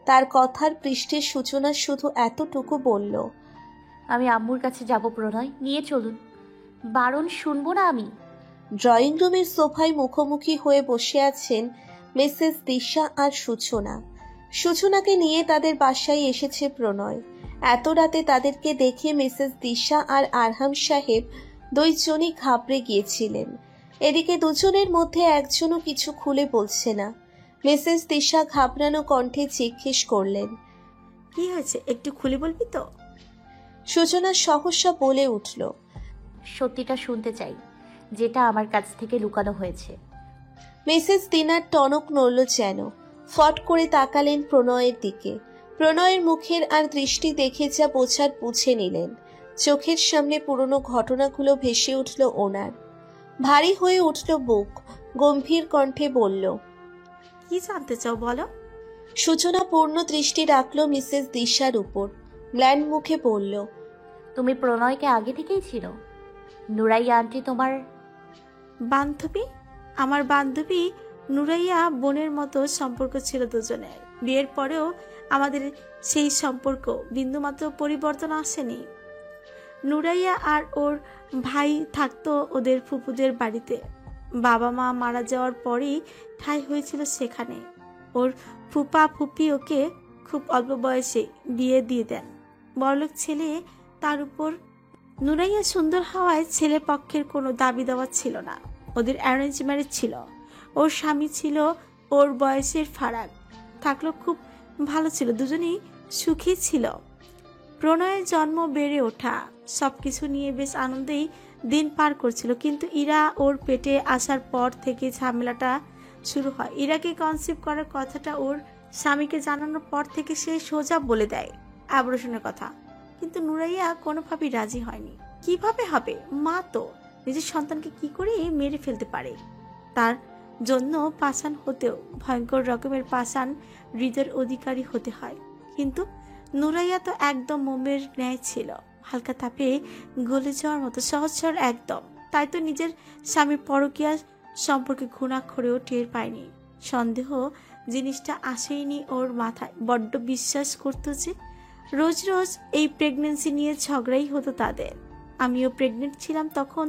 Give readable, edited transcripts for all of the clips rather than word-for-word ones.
তার কথার পৃষ্ঠের সূচনা শুধু এতটুকু বলল, আমি আম্মুর কাছে যাব প্রণয়, নিয়ে চলুন। বারণ শুনবো না আমি। ড্রয়িং রুমের সোফায় মুখোমুখি হয়ে বসে আছেন মিসেস দিশা আর সূচনা। সূচনাকে নিয়ে তাদের বাসায় এসেছে প্রণয়। এত রাতে তাদেরকে দেখে মিসেস দিশা আর আরহাম সাহেব দুইজনই ঘাবড়ে গিয়েছিলেন। এদিকে দুজনের মধ্যে একজনও কিছু খুলে বলছে না। মিসেস দিশা ঘাবড়ানো কণ্ঠে জিজ্ঞেস করলেন, কি হয়েছে, একটু খুলে বলবি তো? সূচনা সহসা বলে উঠল, সত্যিটা শুনতে চাই, যেটা আমার কাছ থেকে লুকানো হয়েছে। মিসেস দিনার টনক নড়ল যেন। ফট করে তাকালেন প্রণয়ের দিকে। প্রণয়ের মুখের আর দৃষ্টি দেখে যা বোঝার বুঝে নিলেন। চোখের সামনে পুরনো ঘটনাগুলো ভেসে উঠল ওনার। ভারী হয়ে উঠল বুক। গম্ভীর কণ্ঠে বলল, কি জানতে চাও বলো? সূচনা পূর্ণ দৃষ্টি রাখল মিসেস দিশার উপর। ম্লান মুখে বলল, তুমি প্রণয়কে আগে থেকেই ছিল? নুরাইয়া আন্টি তোমার বান্ধবী? আমার বান্ধবী নুরাইয়া বোনের মতো সম্পর্ক ছিল দুজনের। বিয়ের পরেও আমাদের সেই সম্পর্ক বিন্দুমাত্র পরিবর্তন আসেনি। নুরাইয়া আর ওর ভাই থাকতো ওদের ফুপুদের বাড়িতে। বাবা মা মারা যাওয়ার পরই ঠাঁই হয়েছিল সেখানে। ওর ফুপা ফুপি ওকে খুব অল্প বয়সে বিয়ে দিয়ে দেন। বড়লোক ছেলে, তার উপর নুরাইয়া সুন্দর হওয়ায় ছেলে পক্ষের কোনো দাবি দেওয়া ছিল না। ওদের অ্যারেঞ্জ ম্যারেজ ছিল। ওর স্বামী ছিল ওর বয়সের ফারাক, থাকলো খুব ভালো ছিল, দুজনেই সুখী ছিল। প্রণয়ের জন্ম, বেড়ে ওঠা, সবকিছু নিয়ে বেশ আনন্দেই দিন পার করছিল। কিন্তু ইরা ওর পেটে আসার পর থেকে ঝামেলাটা শুরু হয়। ইরাকে কনসিভ করার কথাটা ওর স্বামীকে জানানোর পর থেকে সে সোজা বলে দেয় অ্যাবর্শনের কথা। কিন্তু নুরাইয়া কোনোভাবেই রাজি হয়নি। কিভাবে হবে? মা তো নিজের সন্তানকে কি করে মেরে ফেলতে পারে? তার জন্য পাষাণ হতেও ভয়ঙ্কর রকমের পাষাণ হৃদয়ের অধিকারী হতে হয়। কিন্তু নুরাইয়া তো একদম মোমের ন্যায় ছিল, হালকা তাপে গলে যাওয়ার মতো সহজ সরল একদম। তাই তো নিজের স্বামীর পরকীয়া সম্পর্কে ঘুণাক্ষরেও টের পায়নি। সন্দেহ জিনিসটা আসেইনি ওর মাথায়। বড্ড বিশ্বাস করতো যে রোজ রোজ এই প্রেগনেন্সি নিয়ে ঝগড়াই হতো তাদের। আমিও প্রেগনেন্ট ছিলাম তখন।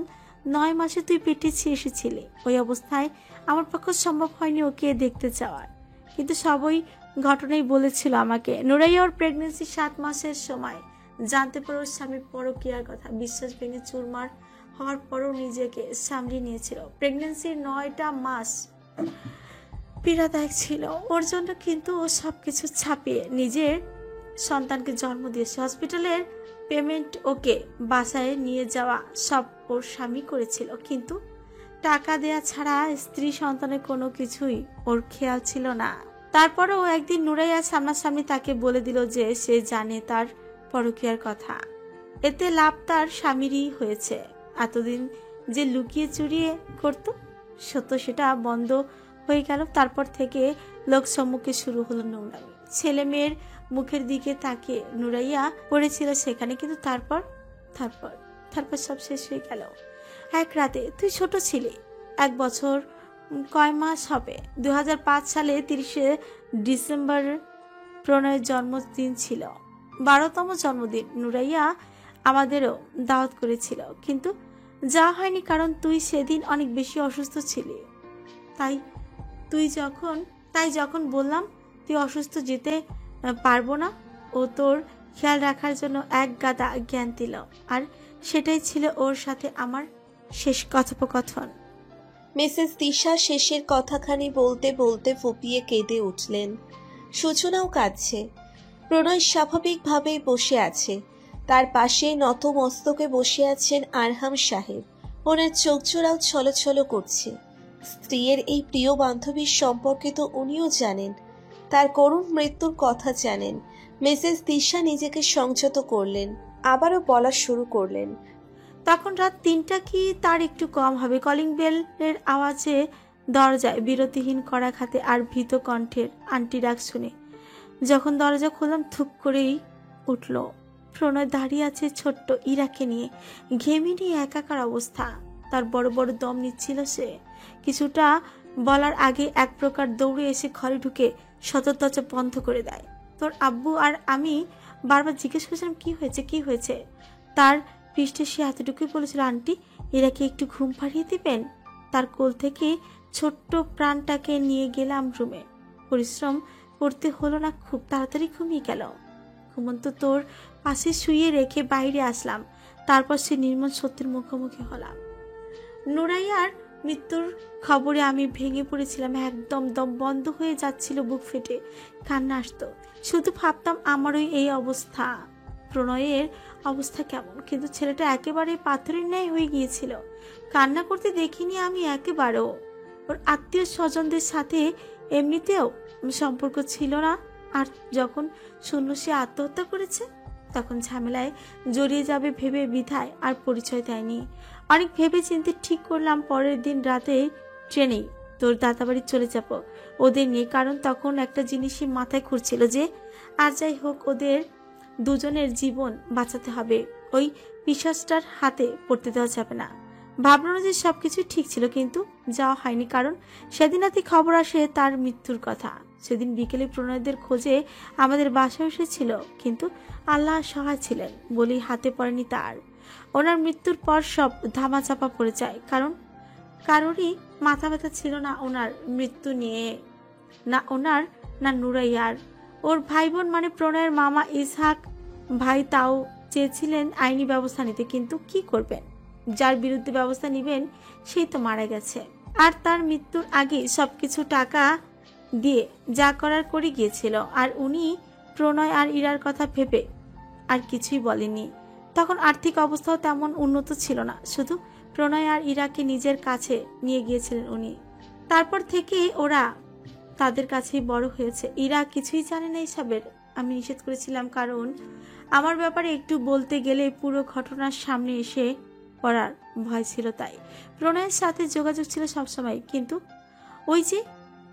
9 মাসে তুই পেটে এসেছিলি। ওই অবস্থায় আমার পক্ষে সম্ভব হয়নি ওকে দেখতে যাওয়ার। কিন্তু সবই ঘটনাই বলেছিল আমাকে। নুরাইয়া ওর প্রেগনেন্সি 7 মাসের সময় জানতে পারে ওর স্বামী পরকীয়ার কথা। বিশ্বাস ভেঙে চুরমার হওয়ার পরও নিজেকে সামলিয়ে নিয়েছিল। প্রেগনেন্সির 9টা মাস পীড়াদায়ক ছিল ওর জন্য, কিন্তু ও সবকিছু ছাপিয়ে নিজের সন্তানকে জন্ম দিয়েছে। হসপিটালের পেমেন্ট, ওকে বাসায় নিয়ে যাওয়া সব ওর স্বামী করেছিল। কিন্তু টাকা দেয়া ছাড়া স্ত্রী সন্তানের কোনো কিছুই ওর খেয়াল ছিল না। তারপরেও একদিন নুরাইয়া সামনাসামনি তাকে বলে দিল যে সে জানে তার পরকীয়ার কথা। এতে লাভ তার স্বামীরই হয়েছে। এতদিন যে লুকিয়ে চুরিয়ে করত, সত্য সেটা বন্ধ হয়ে গেল। তারপর থেকে লোক সম্মুখে শুরু হলো নোংরামি। ছেলে মেয়ের মুখের দিকে তাকিয়ে নুরাইয়া পড়েছিল সেখানে। কিন্তু তারপর তারপর তারপর সব শেষ হয়ে গেল এক রাতে। তুই ছোট ছিলি, 1 বছর কয় মাস হবে। 2005 সালে 30শে ডিসেম্বর প্রণয়ের জন্মদিন ছিল, 12তম জন্মদিন। নুরাইয়া আমাদেরও দাওয়াত করেছিল, কিন্তু যাওয়া হয়নি কারণ তুই সেদিন অনেক বেশি অসুস্থ ছিলি। তাই যখন বললাম তুই অসুস্থ, যেতে পারবো না, ও তোর খেয়াল রাখার জন্য এক গাদা জ্ঞান দিল। আর সেটাই ছিল ওর সাথে আমার শেষ কথোপকথন। মিসেস দিশা শেষের কথাখানি বলতে বলতে ফুপিয়ে কেঁদে উঠলেন। সূচনাও কাঁদছে। প্রণয় স্বাভাবিকভাবেই বসে আছে। তার পাশে নত মস্তকে বসে আছেন আরহাম সাহেব। ওনার চোখ জোড়াও ছলছল করছে। স্ত্রীর এই প্রিয় বান্ধবীর সম্পর্কে তো উনিও জানেন, তার করুণ মৃত্যুর কথা জানেন। মিসেস দিশা নিজেকে সংযত করলেন, আবারও বলা শুরু করলেন, তখন রাত 3টা কি তার একটু কম হবে। কলিং বেলের আওয়াজে দরজায় বিরতিহীন করা খাতে আর ভীত কণ্ঠের আন্টি ডাক শুনে যখন দরজা খুললাম, থুপ করেই উঠল। প্রণয় দাঁড়িয়ে আছে ছোট্ট ইরাকে নিয়ে, ঘেমে নিয়ে একাকার অবস্থা। তার বড় বড় দম নিচ্ছিল সে। কিছুটা বলার আগে এক প্রকার দৌড়ে এসে ঘরে ঢুকে সদর দরজা বন্ধ করে দেয়। তোর আব্বু আর আমি বারবার জিজ্ঞেস করেছিলাম কি হয়েছে কি হয়েছে। তার পৃষ্ঠে সে এতটুকুই বলেছিল, আন্টি এরাকে একটু ঘুম পাড়িয়ে দিবেন। তার কোল থেকে ছোট্ট প্রাণটাকে নিয়ে গেলাম রুমে। পরিশ্রম করতে হলো না, খুব তাড়াতাড়ি ঘুমিয়ে গেল। ঘুমন্ত তোর পাশে শুয়ে রেখে বাইরে আসলাম। তারপর সে নির্মল সত্যের মুখোমুখি হলাম। নুরাইয়ার মৃত্যুর খবরে আমি ভেঙে পড়েছিলাম, একদম দম বন্ধ হয়ে যাচ্ছিল, বুক ফেটে কান্না আসতো। শুধু ভাবতাম আমারই এই অবস্থা, প্রণয়ের অবস্থা কেমন। কিন্তু ছেলেটা একেবারে পাথরের ন্যায় হয়ে গিয়েছিল। কান্না করতে দেখিনি আমি একেবারেও। ওর আত্মীয় স্বজনদের সাথে এমনিতেও সম্পর্ক ছিল না, আর যখন শুনল সে আত্মহত্যা করেছে তখন ঝামেলায় জড়িয়ে যাবে ভেবে বিধায় আর পরিচয় দেয়নি। অনেক ভেবে চিন্তে ঠিক করলাম পরের দিন রাতে ট্রেনেই তোর দাদাবাড়ি চলে যাব ওদের নিয়ে, কারণ তখন একটা জিনিসই মাথায় ঘুরছিল যে আর যাই হোক ওদের দুজনের জীবন বাঁচাতে হবে, ওই পিশাচটার হাতে পড়তে দেওয়া যাবে না। ভাবলাম যে সবকিছু ঠিক ছিল, কিন্তু যাওয়া হয়নি, কারণ সেদিন রাতে খবর আসে তার মৃত্যুর কথা। সেদিন বিকেলে প্রণয়দের খোঁজে আমাদের বাসায় এসেছিল, কিন্তু আল্লাহ সহায় ছিলেন বলেই হাতে পড়েনি তার। ওনার মৃত্যুর পর সব ধামাচাপা পড়ে যায়, কারণ কারোরই মাথা ব্যথা ছিল না ওনার মৃত্যু নিয়ে, না ওনার না নুরাইয়ার। ওর ভাই বোন মানে প্রণয়ের মামা ইসহাক ভাই তাও চেয়েছিলেন আইনি ব্যবস্থা নিতে, কিন্তু কি করবেন, যার বিরুদ্ধে ব্যবস্থা নিবেন সেই তো মারা গেছে। আর তার মৃত্যুর আগে সবকিছু টাকা দিয়ে যা করার করে গিয়েছিল, আর উনি প্রণয় আর ইরার কথা ভেবে আর কিছুই বলেনি। তখন আর্থিক অবস্থাও তেমন উন্নত ছিল না, শুধু প্রণয় আর ইরাকে নিজের কাছে নিয়ে গিয়েছিলেন উনি। তারপর থেকে ওরা তাদের কাছেই বড় হয়েছে। ইরা কিছুই জানে না এসবের। আমি নিষেধ করেছিলাম, কারণ আমার ব্যাপারে একটু বলতে গেলে পুরো ঘটনার সামনে এসে পড়ার ভয় ছিল। তাই প্রণয়ের সাথে যোগাযোগ ছিল সবসময়, কিন্তু ওই যে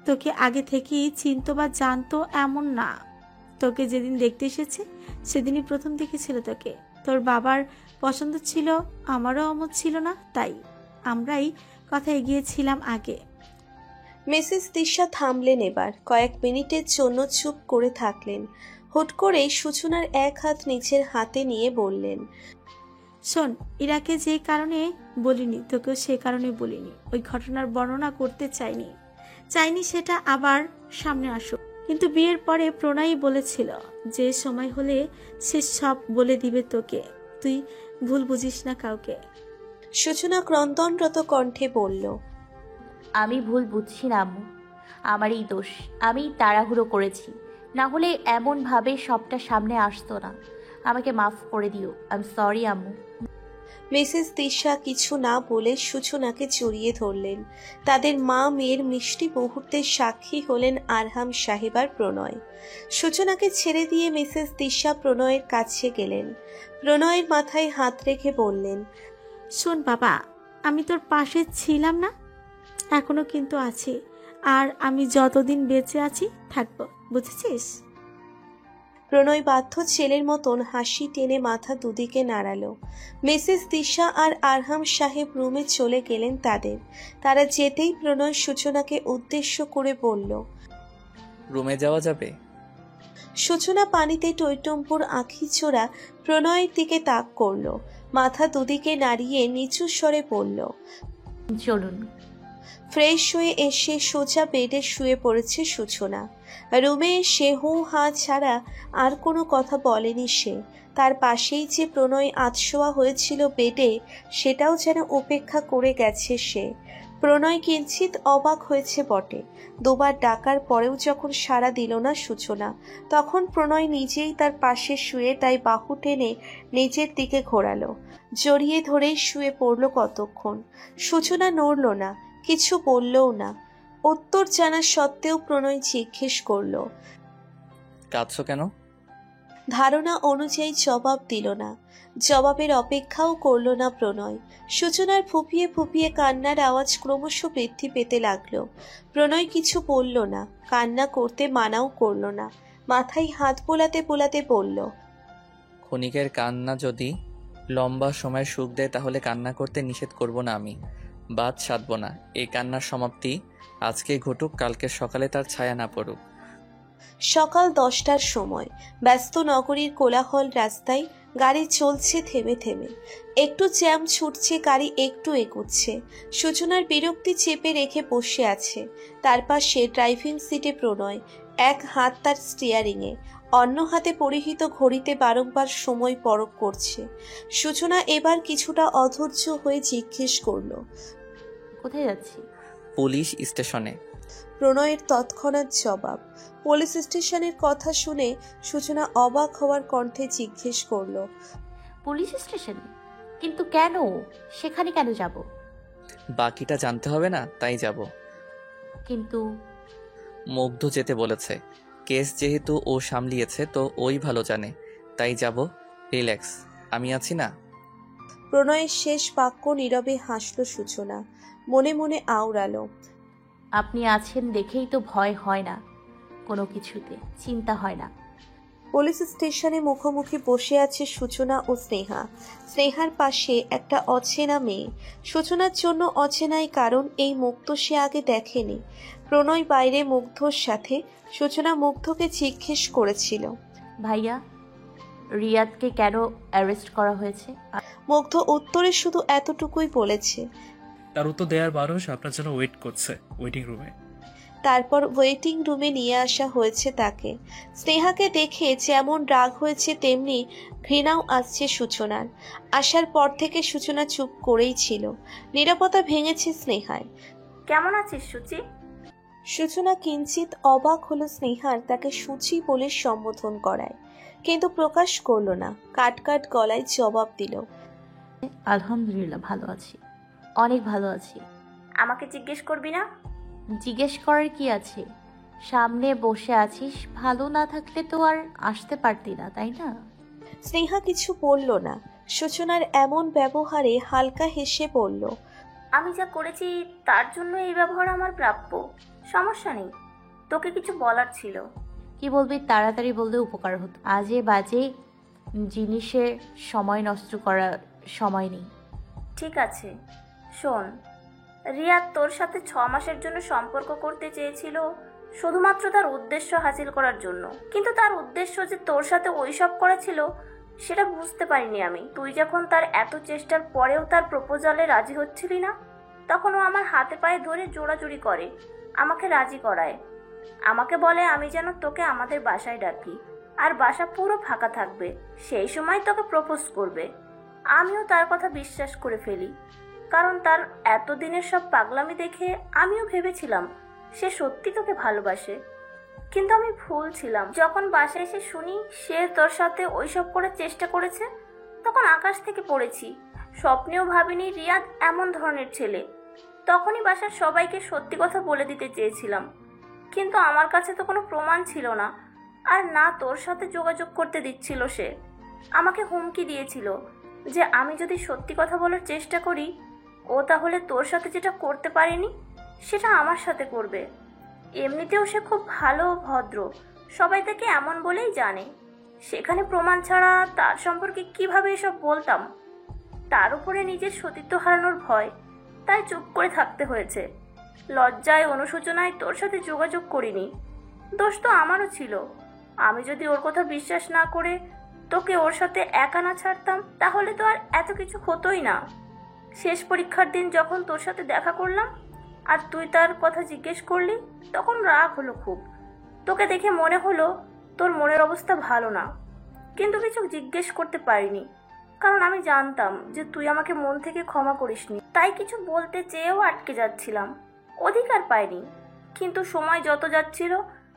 তোকে আগে থেকেই চিনতো বা জানতো এমন না। তোকে যেদিন দেখতে এসেছে সেদিনই প্রথম দেখেছিল তোকে। তোর বাবার পছন্দ ছিল, আমারও অমত ছিল না, তাই আমরাই কথা এগিয়েছিলাম আগে। মিসেস তিশা থামলেন, এবার কয়েক মিনিটের জন্য চুপ করে থাকলেন। হুট করে সূচনার এক হাত নিচের হাতে নিয়ে বললেন, শোন, ইরাকে যে কারণে বলিনি তোকেও সে কারণে বলিনি। ওই ঘটনার বর্ণনা করতে চাইনি সেটা আবার সামনে আসুক, কিন্তু বিয়ের পরে প্রণয়ই বলেছিল যে সময় হলে সে সব বলে দিবে তোকে। তুই ভুল বুঝিস না কাউকে। সূচনা ক্রন্দনরত কণ্ঠে বলল, আমি ভুল বুঝছি না আম্মু, আমারই দোষ। আমি তাড়াহুড়ো করেছি, না হলে এমনভাবে সবটা সামনে আসতো না। আমাকে মাফ করে দিও। আই এম সরি আম্মু। মিসেস তিশা কিছু না বলে সূচনাকে জড়িয়ে ধরলেন। তাদের মা মেয়ের মিষ্টি মুহূর্তের সাক্ষী হলেন আরহাম সাহেব আর প্রণয়। সূচনাকে ছেড়ে দিয়ে মিসেস তিশা প্রণয়ের কাছে গেলেন। প্রণয়ের মাথায় হাত রেখে বললেন, শোন বাবা, আমি তোর পাশে ছিলাম না, এখনো কিন্তু আছি, আর আমি যতদিন বেঁচে আছি থাকবো, বুঝেছিস? প্রণয় বাধ্য ছেলের মতন হাসি টেনে মাথা দুদিকে নাড়ালো। মিসেস তিশা আর আরহাম সাহেব রুমে চলে গেলেন তাদের। তারা যেতেই প্রণয় সূচনাকে উদ্দেশ্য করে বলল, রুমে যাওয়া যাবে? সূচনা পানিতে টইটম্বুর আঁখি চোরা প্রণয়ের দিকে তাক করলো, মাথা দুদিকে নাড়িয়ে নিচু স্বরে বলল, চলুন। ফ্রেশ হয়ে এসে সোজা বেডে শুয়ে পড়েছে সূচনা। রুমে এসে হু হা ছাড়া আর কোনো কথা বলেনি সে। তার পাশেই যে প্রণয় আধশোয়া হয়েছিল বেডে, সেটাও যেন উপেক্ষা করে গেছে সে। প্রণয় কিঞ্চিত অবাক হয়েছে বটে। দুবার ডাকার পরেও যখন সাড়া দিল না সূচনা, তখন প্রণয় নিজেই তার পাশে শুয়ে তাই বাহু টেনে নিজের দিকে ঘোরালো। জড়িয়ে ধরেই শুয়ে পড়ল কতক্ষণ। সূচনা নড়ল না, কিছু বললও না। উত্তর জানা সত্ত্বেও প্রণয় জিজ্ঞেস করল, কাঁদছো কেন? ধারণা অনুযায়ী জবাব দিল না। জবাবের অপেক্ষাও করল না প্রণয়। সূচনার ফুপিয়ে ফুপিয়ে কান্নার আওয়াজ ক্রমশ বৃদ্ধি পেতে লাগলো। প্রণয় কিছু বলল না, কান্না করতে মানাও করল না। মাথায় হাত বোলাতে বোলাতে বলল, ক্ষণিকের কান্না যদি লম্বা সময় সুখ দেয় তাহলে কান্না করতে নিষেধ করব না আমি, বাদ সাধব না। এই কান্নার সমাপ্তি আজকে ঘটুক, কালকে সকালে তার ছায়া না পড়ুক। সকাল 10টার সময় ব্যস্ত নগরীর কোলাহল রাস্তায় গাড়ি চলছে থেমে থেমে। একটু জ্যাম ছুটছে, গাড়ি একটু এগুচ্ছে। সূচনার বিরক্তি চেপে রেখে বসে আছে। তার পাশে ড্রাইভিং সিটে প্রণয়, এক হাত তার স্টিয়ারিংয়ে, অন্য হাতে পরিহিত ঘড়িতে বারংবার সময় পরখ করছে। সূচনা এবার কিছুটা অধৈর্য হয়ে জিজ্ঞেস করলো, কোথায় যাচ্ছি? পুলিশ স্টেশনে। প্রণয়ের তৎক্ষণাৎ জবাব। পুলিশ স্টেশনের কথা শুনে সূচনা অবাক হওয়ার কণ্ঠে জিজ্ঞেস করলো, পুলিশ স্টেশন? কিন্তু কেন? সেখানে কেন যাব? বাকিটা জানতে হবে না, তাই যাব। কিন্তু মুগ্ধ যেতে বলেছে। কেস যেহেতু ও সামলিয়েছে তো ওই ভালো জানে, তাই যাব। রিল্যাক্স, আমি আছি না। প্রণয়ের শেষ বাক্য নীরবে হাসল সূচনা, মনে মনে আওড়ালো, আপনি আছেন দেখেই তো ভয় হয় না, কোনো কিছুতে চিন্তা হয় না। পুলিশ স্টেশনে মুখোমুখি বসে আছে সূচনা ও স্নেহা। স্নেহার পাশে একটা অচেনা মেয়ে। সূচনার জন্য অচেনাই, কারণ এই মুগ্ধ সে আগে দেখেনি। প্রণয় বাইরে মুগ্ধর সাথে। সূচনা মুগ্ধকে জিজ্ঞেস করেছিল, ভাইয়া, রিয়াদকে কেন অ্যারেস্ট করা হয়েছে? মুগ্ধ উত্তরে শুধু এতটুকুই বলেছে। তার উত্তর দেওয়ার মানুষ আপনার জন্য ওয়েট করছে ওয়েটিং রুমে। তারপর ওয়েটিং রুমে নিয়ে আসা হয়েছে তাকে। স্নেহাকে দেখে যেমন রাগ হয়েছে তেমনি ঘৃণাও আসছে সূচনার। আসার পর থেকে সূচনা চুপ করেই ছিল। নীরবতা ভেঙেছে স্নেহায়। কেমন আছিস সুচি? সূচনা কিঞ্চিত অবাক হলো স্নেহার তাকে সুচি বলে সম্বোধন করায়, কিন্তু প্রকাশ করলো না। কাট কাট গলায় জবাব দিল, আলহামদুলিল্লাহ ভালো আছি, অনেক ভালো আছি। আমাকে জিজ্ঞেস করবি না? জিজ্ঞেস করার কি আছে? সামনে বসে আছিস, ভালো না থাকলে তো আর আসতে পারতি না, তাই না? স্নেহা কিছু বলল না। সূচনার এমন ব্যবহারে হালকা হেসে বলল, আমি যা করেছি তার জন্য এই ব্যবহার আমার প্রাপ্য, সমস্যা নেই। তোকে কিছু বলার ছিল। কি বলবি তাড়াতাড়ি বললে উপকার হতো। আজে বাজে জিনিসে সময় নষ্ট করার সময় নেই। ঠিক আছে, শোন। রিয়াদ তোর সাথে 6 মাসের জন্য সম্পর্ক করতে চেয়েছিল, শুধুমাত্র তার উদ্দেশ্য হাসিল করার জন্য। কিন্তু তার উদ্দেশ্য যে তোর সাথে ওইসব করা ছিল সেটা বুঝতে পারিনি আমি। তুই যখন তার এত চেষ্টার পরেও তার প্রপোজালে রাজি হচ্ছিলি না, তখন ও আমার হাতে পায়ে ধরে জোড়াজুড়ি করে আমাকে রাজি করায়। আমাকে বলে আমি যেন তোকে আমাদের বাসায় ডাকি, আর বাসা পুরো ফাঁকা থাকবে, সেই সময় তোকে প্রপোজ করবে। আমিও তার কথা বিশ্বাস করে ফেলি, কারণ তার এতদিনের সব পাগলামি দেখে আমিও ভেবেছিলাম সে সত্যি তোকে ভালোবাসে। কিন্তু আমি ভুল ছিলাম। যখন বাসায় এসে শুনি সে তোর সাথে ওইসব করার চেষ্টা করেছে, তখন আকাশ থেকে পড়েছি। স্বপ্নেও ভাবিনি রিয়াদ এমন ধরনের ছেলে। তখনই বাসার সবাইকে সত্যি কথা বলে দিতে চেয়েছিলাম, কিন্তু আমার কাছে তো কোনো প্রমাণ ছিল না, আর না তোর সাথে যোগাযোগ করতে দিচ্ছিল সে। আমাকে হুমকি দিয়েছিল যে আমি যদি সত্যি কথা বলার চেষ্টা করি, ও তাহলে তোর সাথে যেটা করতে পারেনি সেটা আমার সাথে করবে। এমনিতেও সে খুব ভালো ভদ্র, সবাই তাকে এমন বলেই জানে। সেখানে প্রমাণ ছাড়া তার সম্পর্কে কিভাবে এসব বলতাম? তার উপরে নিজের সতীত্ব হারানোর ভয়, তাই চুপ করে থাকতে হয়েছে। লজ্জায় অনুশোচনায় তোর সাথে যোগাযোগ করিনি। দোষ তো আমারও ছিল। আমি যদি ওর কথা বিশ্বাস না করে তোকে ওর সাথে একা না ছাড়তাম, তাহলে তো আর এত কিছু হতোই না। শেষ পরীক্ষার দিন যখন তোর সাথে দেখা করলাম আর তুই তার কথা জিজ্ঞেস করলি, তখন রাগ হলো খুব। তোকে দেখে মনে হলো তোর মনের অবস্থা ভালো না, কিন্তু কিছু জিজ্ঞেস করতে পারিনি, কারণ আমি জানতাম যে তুই আমাকে মন থেকে ক্ষমা করিসনি। তাই কিছু বলতে চেয়েও আটকে যাচ্ছিলাম, অধিকার পাইনি। কিন্তু সময় যত যাচ্ছিল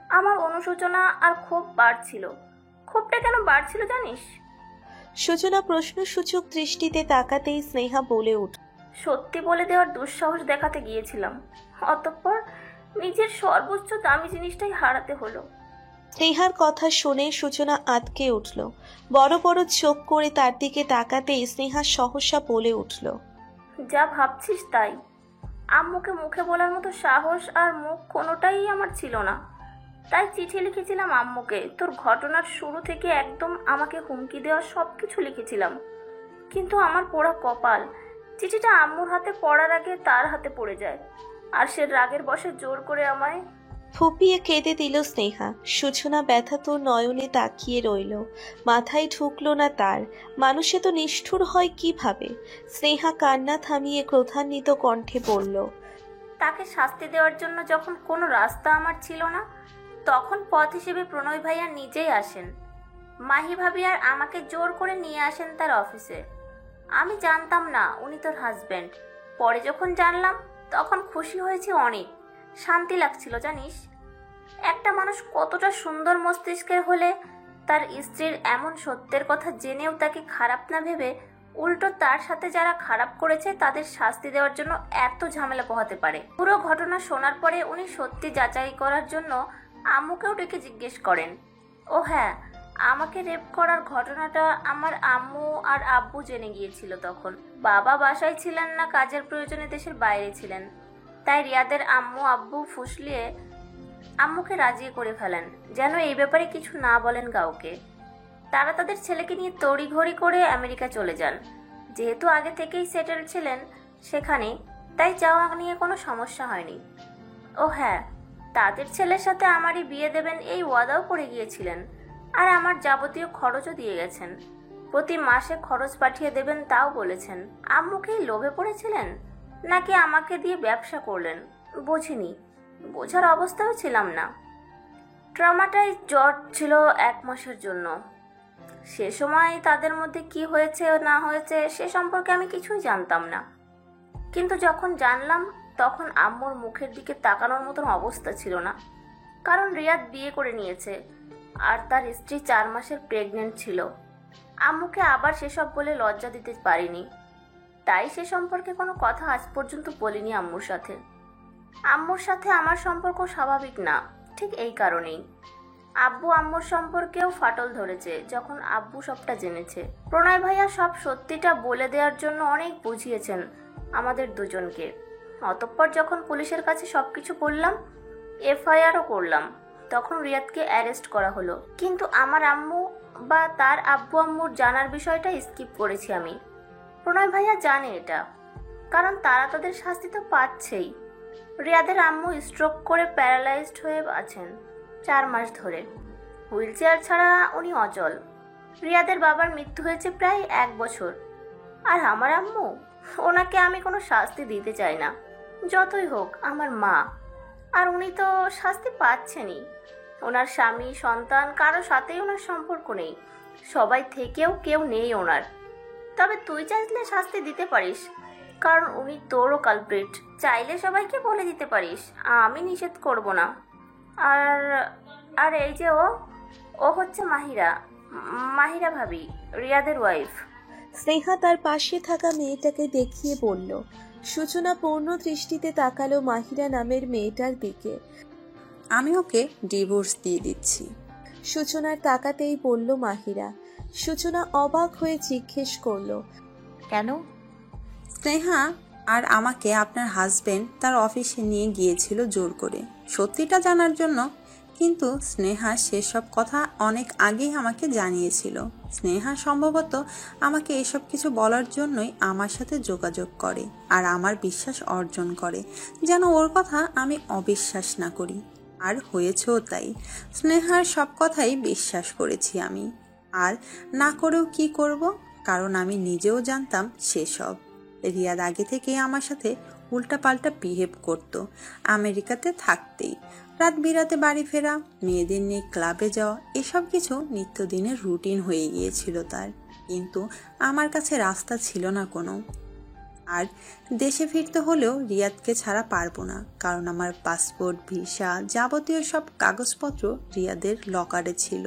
আমার অনুশোচনা আর ক্ষোভ বাড়ছিল। ক্ষোভটা কেন বাড়ছিল জানিস? সূচনা প্রশ্নসূচক দৃষ্টিতে তাকাতেই স্নেহা বলে উঠল, সত্যি বলে দেওয়ার দুঃসাহস দেখাতে গিয়েছিলাম, অতঃপর নিজের সর্বোচ্চ দামি জিনিসটাই হারাতে হলো। স্নেহার কথা শুনে সূচনা আঁতকে উঠল। বড় বড় চোখ করে তার দিকে তাকাতেই স্নেহা সহসা বলে উঠল, যা ভাবছিস তাই। আম্মুকে মুখে বলার মতো সাহস আর মুখ কোনোটাই আমার ছিল না, তাই চিঠি লিখেছিলাম আম্মুকে। তোর ঘটনার শুরু থেকে একদম আমাকে হুমকি দেওয়া সব কিছু লিখেছিলাম। কিন্তু আমার পোড়া কপাল, চিঠিটা আম্মুর হাতে পড়ার আগে তার হাতে পড়ে যায়, আর সে রাগের বশে জোর করে আমায়। ফুপিয়ে কেঁদে দিল স্নেহা। সূচনা ব্যথাতুর নয়নে তাকিয়ে রইল। মাথায় ঢুকলো না তার, মানুষে তো নিষ্ঠুর হয় কিভাবে। স্নেহা কান্না থামিয়ে ক্রোধান্বিত কণ্ঠে বলল, তাকে শাস্তি দেওয়ার জন্য যখন কোনো রাস্তা আমার ছিল না, তখন পথ হিসেবে প্রণয় ভাইয়া নিজেই আসেন। মাহি ভাবি আর আমাকে জোর করে নিয়ে আসেন তার অফিসে। আমি জানতাম না উনি তোর হাজব্যান্ড। পরে যখন জানলাম তখন খুশি হয়েছি অনেক, শান্তি লাগছিল জানিস। একটা মানুষ কতটা সুন্দর মস্তিষ্কের হলে তার স্ত্রীর এমন সত্যের কথা জেনেও তাকে খারাপ না ভেবে উল্টো তার সাথে যারা খারাপ করেছে তাদের শাস্তি দেওয়ার জন্য এত ঝামেলা পোহাতে পারে। পুরো ঘটনা শোনার পরে উনি সত্যি যাচাই করার জন্য আম্মুকেও ডেকে জিজ্ঞেস করেন। ও হ্যাঁ, আমাকে রেপ করার ঘটনাটা আমার আম্মু আর আব্বু জেনে গিয়েছিল তখন। বাবা বাসায় ছিলেন না, কাজের প্রয়োজনে দেশের বাইরে ছিলেন। তাই রিয়াদের আম্মু আব্বু ফুসলিয়ে আম্মুকে রাজি করে ফেলেন যেন এই ব্যাপারে কিছু না বলেন কাউকে। তারা তাদের ছেলেকে নিয়ে তড়িঘড়ি করে আমেরিকা চলে যান। যেহেতু আগে থেকেই সেটেল ছিলেন সেখানে, তাই যাওয়া নিয়ে কোনো সমস্যা হয়নি। ও হ্যাঁ, তাদের ছেলের সাথে আমারই বিয়ে দেবেন এই ওয়াদাও করে গিয়েছিলেন, আর আমার যাবতীয় খরচও দিয়ে গেছেন। প্রতি মাসে খরচ পাঠিয়ে দেবেন তাও বলেছেন। আম্মুকেই লোভে পড়েছিলেন নাকি আমাকে দিয়ে ব্যবসা করলেন বুঝিনি, বোঝার অবস্থাও ছিলাম না। ট্রমাটাই জ্বর ছিল 1 মাসের জন্য। সে সময় তাদের মধ্যে কি হয়েছে না হয়েছে সে সম্পর্কে আমি কিছুই জানতাম না, কিন্তু যখন জানলাম তখন আম্মুর মুখের দিকে তাকানোর মতন অবস্থা ছিল না। কারণ রিয়াদ বিয়ে করে নিয়েছে আর তার স্ত্রী 4 মাসের প্রেগনেন্ট ছিল। আম্মুকে আবার সেসব বলে লজ্জা দিতে পারিনি, তাই সে সম্পর্কে কোনো কথা আজ পর্যন্ত বলিনি আম্মুর সাথে। আম্মুর সাথে আমার সম্পর্ক স্বাভাবিক না, ঠিক এই কারণেই। আব্বু আম্মুর সম্পর্কেও ফাটল ধরেছে যখন আব্বু সবটা জেনেছে। প্রণয় ভাইয়া সব সত্যিটা বলে দেওয়ার জন্য অনেক বুঝিয়েছেন আমাদের দুজনকে। অতঃপর যখন পুলিশের কাছে সবকিছু বললাম, এফআইআরও করলাম, তখন রিয়াদকে অ্যারেস্ট করা হলো। কিন্তু আমার আম্মু বা তার আব্বু আম্মুর জানার বিষয়টা স্কিপ করেছি আমি। প্রণয় ভাইয়া জানে এটা, কারণ তারা তাদের শাস্তি তো পাচ্ছেই। রিয়াদের আম্মু স্ট্রোক করে প্যারালাইজড হয়ে আছেন 4 মাস ধরে। হুইল চেয়ার ছাড়া উনি অচল। রিয়াদের বাবার মৃত্যু হয়েছে প্রায় 1 বছর। আর আমার আম্মু, ওনাকে আমি কোনো শাস্তি দিতে চাই না, যতই হোক আমার মা। আর উনি তো শাস্তি পাচ্ছেনই। ওনার স্বামী সন্তান কারো সাথেই ওনার সম্পর্ক নেই, সবাই থেকেও কেউ নেই ওনার। তবে তুই চাইলে শাস্তি দিতে পারিস, কারণ উনি তোরও কালপ্রিট। চাইলে সবাইকে বলে দিতে পারিস, আমি নিষেধ করব না। আর আর এই যে ও হচ্ছে মাহিরা ভাবি, রিয়াদের ওয়াইফ। স্নেহা তার পাশে থাকা মেয়েটাকে দেখিয়ে বলল। সূচনা পূর্ণ দৃষ্টিতে তাকালো মাহিরা নামের মেয়েটার দিকে। আমি ওকে ডিভোর্স দিয়ে দিচ্ছি। সূচনার তাকাতেই বলল মাহিরা। সূচনা অবাক হয়ে জিজ্ঞেস করলো, কেন? স্নেহা আর আমাকে আপনার হাজবেন্ড তার অফিসে নিয়ে গিয়েছিল জোর করে, সত্যিটা জানার জন্য। কিন্তু স্নেহা সেসব কথা অনেক আগেই আমাকে জানিয়েছিল। স্নেহা সম্ভবত আমাকে এসব কিছু বলার জন্যই আমার সাথে যোগাযোগ করে আর আমার বিশ্বাস অর্জন করে, যেন ওর কথা আমি অবিশ্বাস না করি। আর হয়েছেও তাই। স্নেহার সব কথাই বিশ্বাস করেছি আমি। আর না করেও কি করব, কারণ আমি নিজেও জানতাম সেসব। রিয়াদ আগে থেকেই আমার সাথে উল্টাপাল্টা বিহেভ করত। আমেরিকাতে থাকতেই রাত বিরাতে বাড়ি ফেরা, মেয়েদের নিয়ে ক্লাবে যাওয়া, এসব কিছু নিত্যদিনের রুটিন হয়ে গিয়েছিল তার। কিন্তু আমার কাছে রাস্তা ছিল না কোনো। আর দেশে ফিরতে হলেও রিয়াদকে ছাড়া পারবো না, কারণ আমার পাসপোর্ট, ভিসা, যাবতীয় সব কাগজপত্র রিয়াদের লকারে ছিল।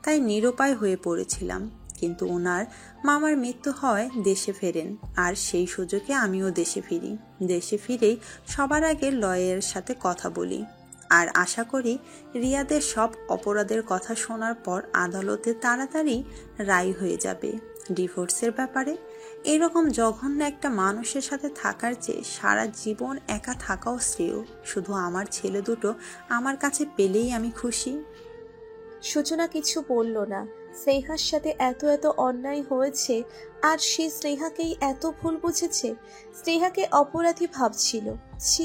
তাই নিরুপায় হয়ে পড়েছিলাম। কিন্তু ওনার মামার মৃত্যু হয় দেশে ফেরেন, আর সেই সুযোগে আমিও দেশে ফিরি। দেশে ফিরেই সবার আগে লয়ারের সাথে কথা বলি, আর আশা করি রিয়াদের সব অপরাধের কথা শোনার পর আদালতে তাড়াতাড়ি রায় হয়ে যাবে ডিভোর্সের ব্যাপারে। এরকম জঘন্য একটা মানুষের সাথে থাকার চেয়ে সারা জীবন একা থাকাও শ্রেয়। শুধু আমার ছেলে দুটো আমার কাছে পেলেই আমি খুশি। সূচনা কিছু বলল না, স্নেহার সাথে এত এত অন্যায় হয়েছে আর সে স্নেহাকেই এত ভুল বুঝেছে, স্নেহাকে অপরাধী ভাবছিল। ছি,